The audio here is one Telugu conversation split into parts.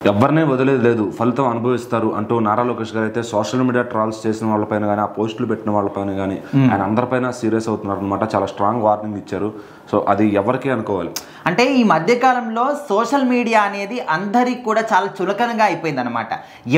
ఎవరినే వదిలేదు లేదు, ఫలితం అనుభవిస్తారు అంటూ నారా లోకేష్ గారు అయితే సోషల్ మీడియా ట్రాల్స్ చేసిన వాళ్ళపైన కానీ, ఆ పోస్టులు పెట్టిన వాళ్ళపైన కానీ ఆయన అందరిపైన సీరియస్ అవుతున్నారు అనమాట. చాలా స్ట్రాంగ్ వార్నింగ్ ఇచ్చారు. సో అది ఎవరికీ అనుకోవాలి. అంటే ఈ మధ్యకాలంలో సోషల్ మీడియా అనేది అందరికి కూడా చాలా చులకనగా అయిపోయింది అనమాట.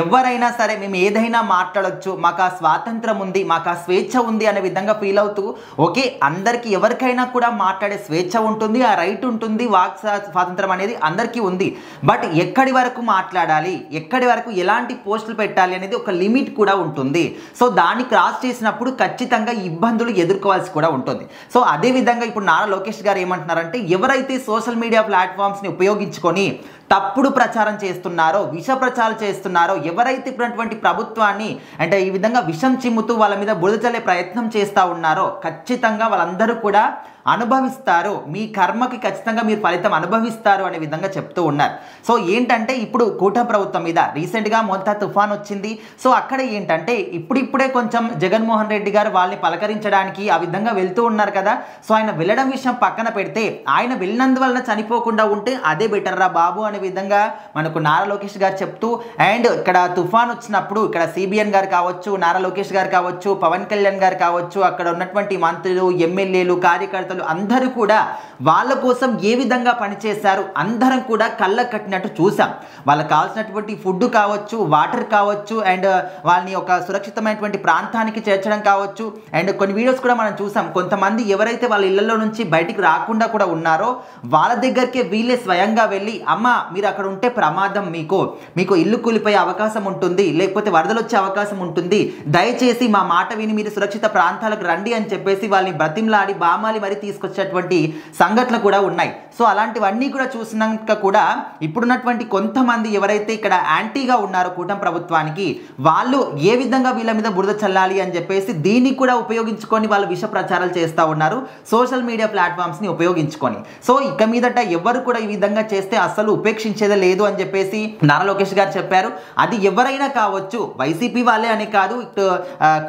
ఎవరైనా సరే మేము ఏదైనా మాట్లాడొచ్చు, మాకు ఆ స్వాతంత్రం ఉంది, మాకు ఆ స్వేచ్ఛ ఉంది అనే విధంగా ఫీల్ అవుతూ, ఓకే అందరికీ ఎవరికైనా కూడా మాట్లాడే స్వేచ్ఛ ఉంటుంది, ఆ రైట్ ఉంటుంది, వాక్ స్వాతంత్రం అనేది అందరికీ ఉంది. బట్ ఎక్కడి వరకు మాట్లాడాలి, ఎక్కడి వరకు ఎలాంటి పోస్టులు పెట్టాలి అనేది ఒక లిమిట్ కూడా ఉంటుంది. సో దాన్ని క్రాస్ చేసినప్పుడు ఖచ్చితంగా ఇబ్బందులు ఎదుర్కోవాల్సి కూడా ఉంటుంది. సో అదే విధంగా ఇప్పుడు నారా లోకేష్ గారు ఏమంటున్నారంటే, ఎవరైతే సోషల్ మీడియా ప్లాట్ఫామ్స్ని ఉపయోగించుకొని తప్పుడు ప్రచారం చేస్తున్నారో, విష ప్రచారం చేస్తున్నారో, ఎవరైతే ఇప్పుడున్నటువంటి ప్రభుత్వాన్ని అంటే ఈ విధంగా విషం చిమ్ముతూ వాళ్ళ మీద బురద చల్లే ప్రయత్నం చేస్తూ ఉన్నారో ఖచ్చితంగా వాళ్ళందరూ కూడా అనుభవిస్తారు, మీ కర్మకి ఖచ్చితంగా మీరు ఫలితం అనుభవిస్తారు అనే విధంగా చెప్తూ ఉన్నారు. సో ఏంటంటే ఇప్పుడు కూటమి ప్రభుత్వం మీద రీసెంట్గా మొంతా తుఫాన్ వచ్చింది. సో అక్కడ ఏంటంటే ఇప్పుడిప్పుడే కొంచెం జగన్మోహన్ రెడ్డి గారు వాళ్ళని పలకరించడానికి ఆ విధంగా వెళ్తూ ఉన్నారు కదా. సో ఆయన వెళ్ళడం విషయం పక్కన పెడితే, ఆయన వెళ్ళినందువలన చనిపోకుండా ఉంటే అదే బెటర్ రా బాబు అనే విధంగా మనకు నారా లోకేష్ గారు చెప్తూ, అండ్ ఇక్కడ తుఫాన్ వచ్చినప్పుడు ఇక్కడ సిబిఎన్ గారు కావచ్చు, నారా లోకేష్ గారు కావచ్చు, పవన్ కళ్యాణ్ గారు కావచ్చు, అక్కడ ఉన్నటువంటి మంత్రులు, ఎమ్మెల్యేలు, కార్యకర్తలు అందరూ కూడా వాళ్ళ కోసం ఏ విధంగా పనిచేశారు అందరం కూడా కళ్ళ కట్టినట్టు చూసాం. వాళ్ళకి కావాల్సినటువంటి ఫుడ్ కావచ్చు, వాటర్ కావచ్చు, అండ్ వాళ్ళని ఒక సురక్షితమైనటువంటి ప్రాంతానికి చేర్చడం కావచ్చు. అండ్ కొన్ని వీడియోస్ కూడా మనం చూసాం, కొంతమంది ఎవరైతే వాళ్ళ ఇళ్లలో నుంచి బయటికి రాకుండా కూడా ఉన్నారో వాళ్ళ దగ్గరికి వీళ్ళే స్వయంగా వెళ్ళి, అమ్మ మీరు అక్కడ ఉంటే ప్రమాదం, మీకు ఇల్లు కూలిపోయే అవకాశం ఉంటుంది, లేకపోతే వరదలు వచ్చే అవకాశం ఉంటుంది, దయచేసి మా మాట విని మీరు సురక్షిత ప్రాంతాలకు రండి అని చెప్పేసి వాళ్ళని బ్రతిమలాడి బామాలి మరి తీసుకొచ్చేటువంటి సంఘటనలు కూడా ఉన్నాయి. సో అలాంటివన్నీ కూడా చూసినాక కూడా ఇప్పుడున్నటువంటి కొంతమంది ఎవరైతే ఇక్కడ యాంటీగా ఉన్నారో కూటమి ప్రభుత్వానికి, వాళ్ళు ఏ విధంగా వీళ్ళ మీద బురద చల్లాలి అని చెప్పేసి దీన్ని కూడా ఉపయోగించుకొని వాళ్ళు విష ప్రచారాలు చేస్తూ ఉన్నారు, సోషల్ మీడియా ప్లాట్ఫామ్స్ని ఉపయోగించుకొని. సో ఇక మీదట ఎవరు కూడా ఈ విధంగా చేస్తే అస్సలు ఉపేక్షించేదే లేదు అని చెప్పేసి నారా లోకేష్ గారు చెప్పారు. అది ఎవరైనా కావచ్చు, వైసీపీ వాళ్ళే అని కాదు,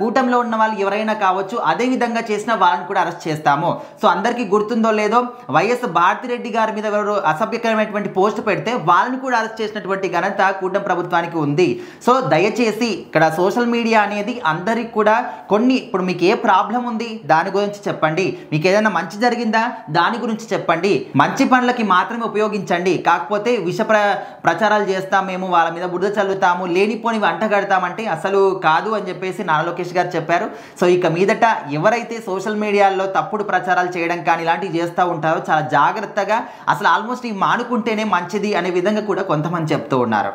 కూటమిలో ఉన్న వాళ్ళు ఎవరైనా కావచ్చు, అదే విధంగా చేసిన వాళ్ళని కూడా అరెస్ట్ చేస్తాము. సో అందరికీ గుర్తుందో లేదో, వైఎస్ భారతిరెడ్డి గారి మీద ఎవరు అసభ్యకరమైనటువంటి పోస్ట్ పెడితే వాళ్ళని కూడా అరెస్ట్ చేసినటువంటి ఘనత కూటమి ప్రభుత్వానికి ఉంది. సో దయచేసి ఇక్కడ సోషల్ మీడియా అనేది అందరికి కూడా ఇప్పుడు మీకు ఏ ప్రాబ్లం ఉంది దాని గురించి చెప్పండి, మీకు ఏదైనా మంచి జరిగిందా దాని గురించి చెప్పండి, మంచి పనులకి మాత్రమే ఉపయోగించండి. కాకపోతే విష ప్రచారాలు చేస్తాం, మేము వాళ్ళ మీద బురద చల్లుతాము, లేనిపోని వంట కడతామంటే అసలు కాదు అని చెప్పేసి నారా లోకేష్ గారు చెప్పారు. సో ఇక మీదట ఎవరైతే సోషల్ మీడియాలో తప్పుడు ప్రచారాలు చేయడం కానీ ఇలాంటివి చేస్తూ ఉంటారో చాలా జాగ్రత్తగా, అసలు ఆల్మోస్ట్ ఇవి మానుకుంటేనే మంచిది అనే విధంగా కూడా కొంతమంది చెప్తూ ఉన్నారు.